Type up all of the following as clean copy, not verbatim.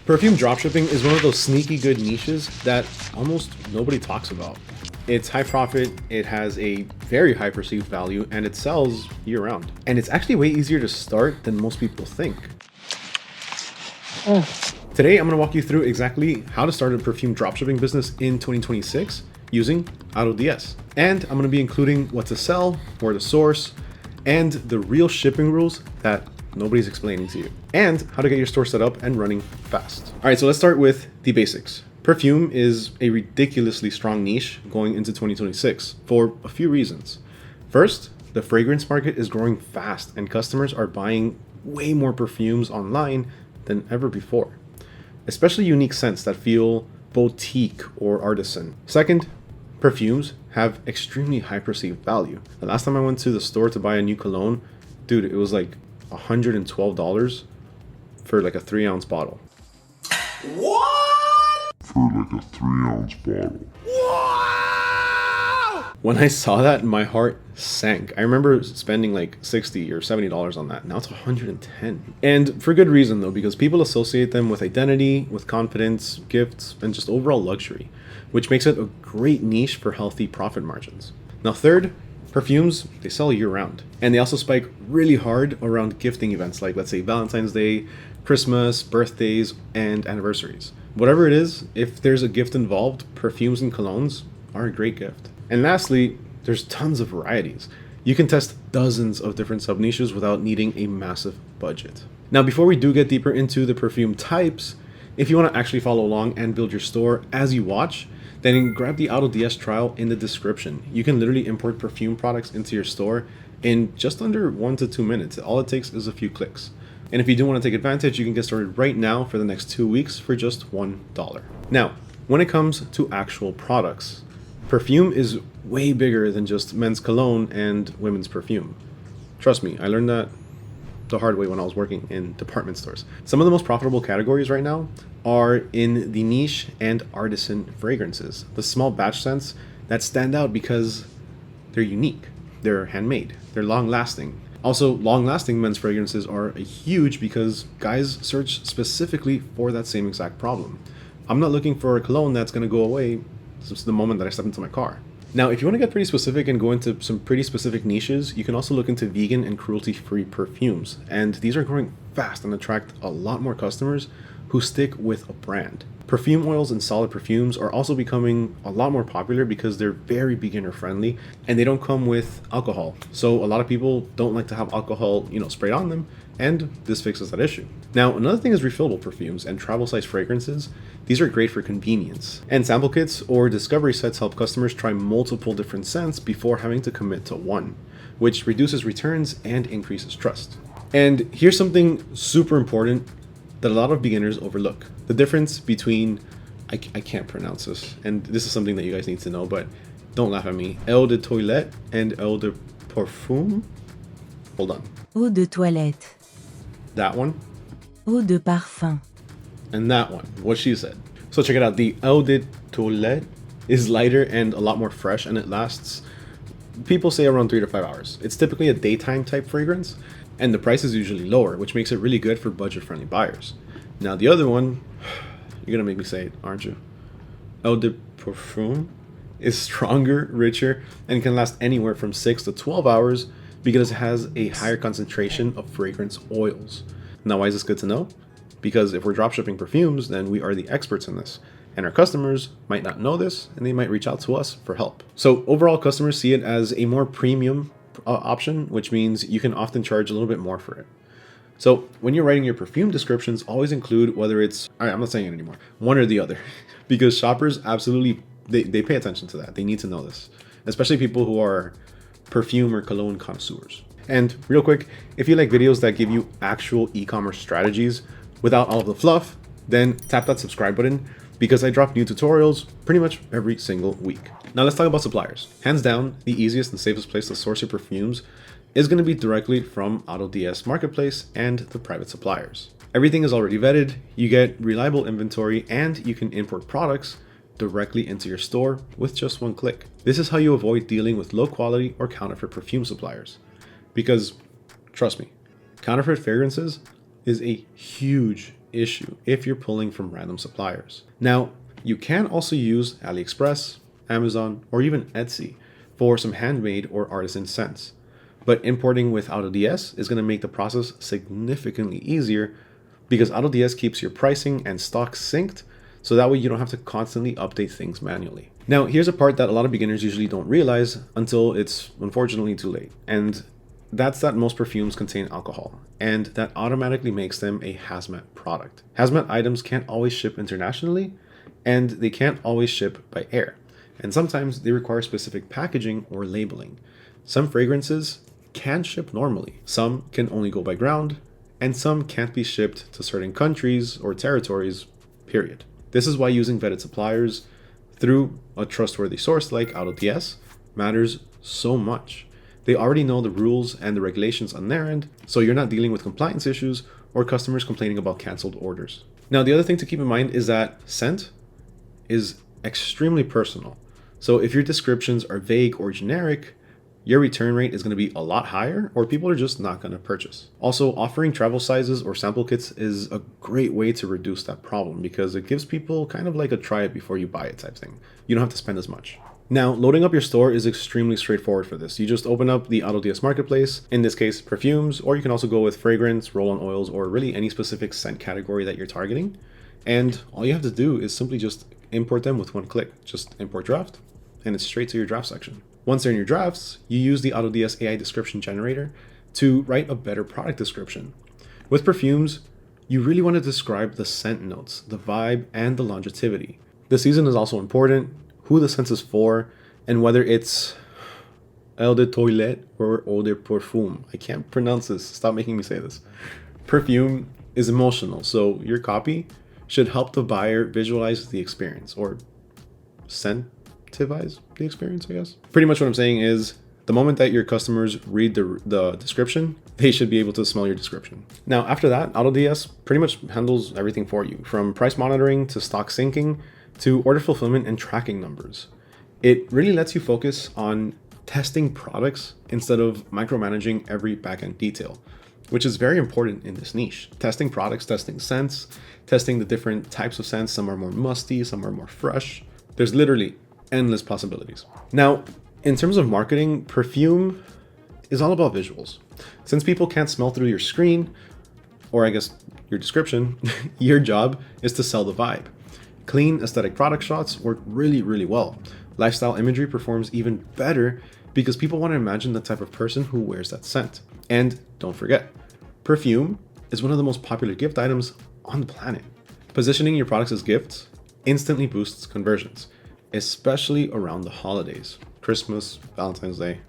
Perfume dropshipping is one of those sneaky good niches that almost nobody talks about. It's high profit, it has a very high perceived value, and it sells year round. And it's actually way easier to start than most people think. Today, I'm gonna walk you through exactly how to start a perfume dropshipping business in 2026 using AutoDS. And I'm gonna be including what to sell, where to source, and the real shipping rules that nobody's explaining to you, and how to get your store set up and running fast. All right, so let's start with the basics. Perfume is a ridiculously strong niche going into 2026 for a few reasons. First, the fragrance market is growing fast and customers are buying way more perfumes online than ever before, especially unique scents that feel boutique or artisan. Second, perfumes have extremely high perceived value. The last time I went to the store to buy a new cologne, dude, it was like $112 for like a 3-ounce bottle. What? For like a 3-ounce bottle. Wow! When I saw that, my heart sank. I remember spending like $60 or $70 on that. Now it's $110. And for good reason though, because people associate them with identity, with confidence, gifts, and just overall luxury, which makes it a great niche for healthy profit margins. Now third, perfumes, they sell year round. And they also spike really hard around gifting events like, let's say, Valentine's Day, Christmas, birthdays, and anniversaries. Whatever it is, if there's a gift involved, perfumes and colognes are a great gift. And lastly, there's tons of varieties. You can test dozens of different sub-niches without needing a massive budget. Now, before we do get deeper into the perfume types, if you want to actually follow along and build your store as you watch, then grab the AutoDS trial in the description. You can literally import perfume products into your store in just under 1 to 2 minutes. All it takes is a few clicks. And if you do want to take advantage, you can get started right now for the next 2 weeks for just $1. Now, when it comes to actual products, perfume is way bigger than just men's cologne and women's perfume. Trust me, I learned that the hard way when I was working in department stores. Some of the most profitable categories right now are in the niche and artisan fragrances, the small batch scents that stand out because they're unique, they're handmade, they're long lasting. Also, long lasting men's fragrances are huge because guys search specifically for that same exact problem. I'm not looking for a cologne that's going to go away since the moment that I step into my car. Now, if you want to get pretty specific and go into some pretty specific niches, you can also look into vegan and cruelty-free perfumes. And these are growing fast and attract a lot more customers who stick with a brand. Perfume oils and solid perfumes are also becoming a lot more popular because they're very beginner friendly and they don't come with alcohol. So a lot of people don't like to have alcohol, sprayed on them, and this fixes that issue. Now, another thing is refillable perfumes and travel size fragrances. These are great for convenience. And sample kits or discovery sets help customers try multiple different scents before having to commit to one, which reduces returns and increases trust. And here's something super important that a lot of beginners overlook. The difference between, I can't pronounce this, and this is something that you guys need to know, but don't laugh at me, eau de toilette and eau de parfum. Hold on. Eau de toilette. That one. Eau de parfum. And that one, what she said. So check it out. The eau de toilette is lighter and a lot more fresh, and it lasts, people say, around 3 to 5 hours. It's typically a daytime type fragrance, and the price is usually lower, which makes it really good for budget-friendly buyers. Now, the other one, you're gonna make me say it, aren't you? Eau de parfum is stronger, richer, and can last anywhere from 6 to 12 hours because it has a higher concentration of fragrance oils. Now, why is this good to know? Because if we're dropshipping perfumes, then we are the experts in this. And our customers might not know this, and they might reach out to us for help. So overall, customers see it as a more premium option, which means you can often charge a little bit more for it. So when you're writing your perfume descriptions, always include whether it's, all right, I'm not saying it anymore, one or the other, because shoppers absolutely, they pay attention to that. They need to know this, especially people who are perfume or cologne connoisseurs. And real quick, if you like videos that give you actual e-commerce strategies without all of the fluff, then tap that subscribe button because I drop new tutorials pretty much every single week. Now let's talk about suppliers. Hands down, the easiest and safest place to source your perfumes is going to be directly from AutoDS Marketplace and the private suppliers. Everything is already vetted, you get reliable inventory, and you can import products directly into your store with just one click. This is how you avoid dealing with low quality or counterfeit perfume suppliers. Because, trust me, counterfeit fragrances is a huge issue if you're pulling from random suppliers. Now, you can also use AliExpress, Amazon, or even Etsy for some handmade or artisan scents. But importing with AutoDS is going to make the process significantly easier because AutoDS keeps your pricing and stock synced, so that way you don't have to constantly update things manually. Now, here's a part that a lot of beginners usually don't realize until it's unfortunately too late. And that's that most perfumes contain alcohol, and that automatically makes them a hazmat product. Hazmat items can't always ship internationally, and they can't always ship by air. And sometimes they require specific packaging or labeling. Some fragrances can ship normally. Some can only go by ground, and some can't be shipped to certain countries or territories, period. This is why using vetted suppliers through a trustworthy source like AutoDS matters so much. They already know the rules and the regulations on their end, so you're not dealing with compliance issues or customers complaining about canceled orders. Now, the other thing to keep in mind is that scent is extremely personal. So if your descriptions are vague or generic, your return rate is going to be a lot higher, or people are just not going to purchase. Also, offering travel sizes or sample kits is a great way to reduce that problem because it gives people kind of like a try it before you buy it type thing. You don't have to spend as much. Now, loading up your store is extremely straightforward for this. You just open up the AutoDS marketplace, in this case, perfumes, or you can also go with fragrance, roll-on oils, or really any specific scent category that you're targeting. And all you have to do is simply just import them with one click. Just import draft, and it's straight to your draft section. Once they're in your drafts, you use the AutoDS AI description generator to write a better product description. With perfumes, you really want to describe the scent notes, the vibe, and the longevity. The season is also important, who the scent is for, and whether it's eau de toilette or eau de perfume. I can't pronounce this. Stop making me say this. Perfume is emotional, so your copy should help the buyer visualize the experience, or incentivize the experience, I guess. Pretty much what I'm saying is the moment that your customers read the description, they should be able to smell your description. Now, after that, AutoDS pretty much handles everything for you, from price monitoring to stock syncing to order fulfillment and tracking numbers. It really lets you focus on testing products instead of micromanaging every backend detail, which is very important in this niche. Testing products, testing scents, testing the different types of scents. Some are more musty, some are more fresh. There's literally endless possibilities. Now, in terms of marketing, perfume is all about visuals. Since people can't smell through your screen, or I guess your description, your job is to sell the vibe. Clean, aesthetic product shots work really, really well. Lifestyle imagery performs even better because people want to imagine the type of person who wears that scent. And don't forget, perfume is one of the most popular gift items on the planet. Positioning your products as gifts instantly boosts conversions, especially around the holidays. Christmas, Valentine's Day,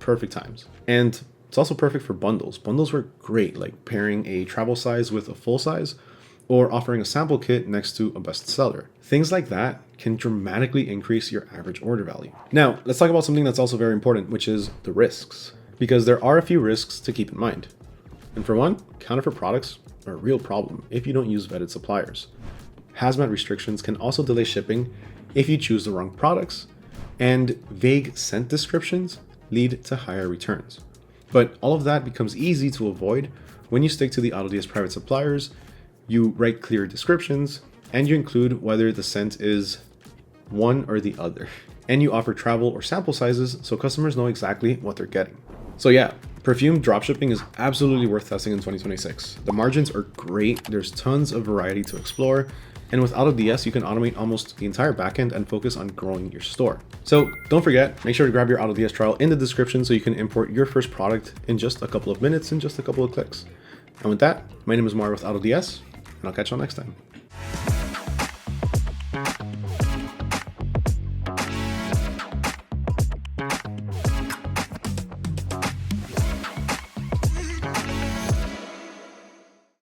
perfect times. And it's also perfect for bundles. Bundles work great, like pairing a travel size with a full size, or offering a sample kit next to a bestseller. Things like that can dramatically increase your average order value. Now, let's talk about something that's also very important, which is the risks, because there are a few risks to keep in mind. And for one, counterfeit products are a real problem if you don't use vetted suppliers. Hazmat restrictions can also delay shipping if you choose the wrong products, and vague scent descriptions lead to higher returns. But all of that becomes easy to avoid when you stick to the AutoDS private suppliers. You write clear descriptions, and you include whether the scent is one or the other. And you offer travel or sample sizes so customers know exactly what they're getting. So yeah, perfume dropshipping is absolutely worth testing in 2026. The margins are great, there's tons of variety to explore, and with AutoDS, you can automate almost the entire backend and focus on growing your store. So don't forget, make sure to grab your AutoDS trial in the description so you can import your first product in just a couple of minutes, in just a couple of clicks. And with that, my name is Mar with AutoDS, and I'll catch you all next time.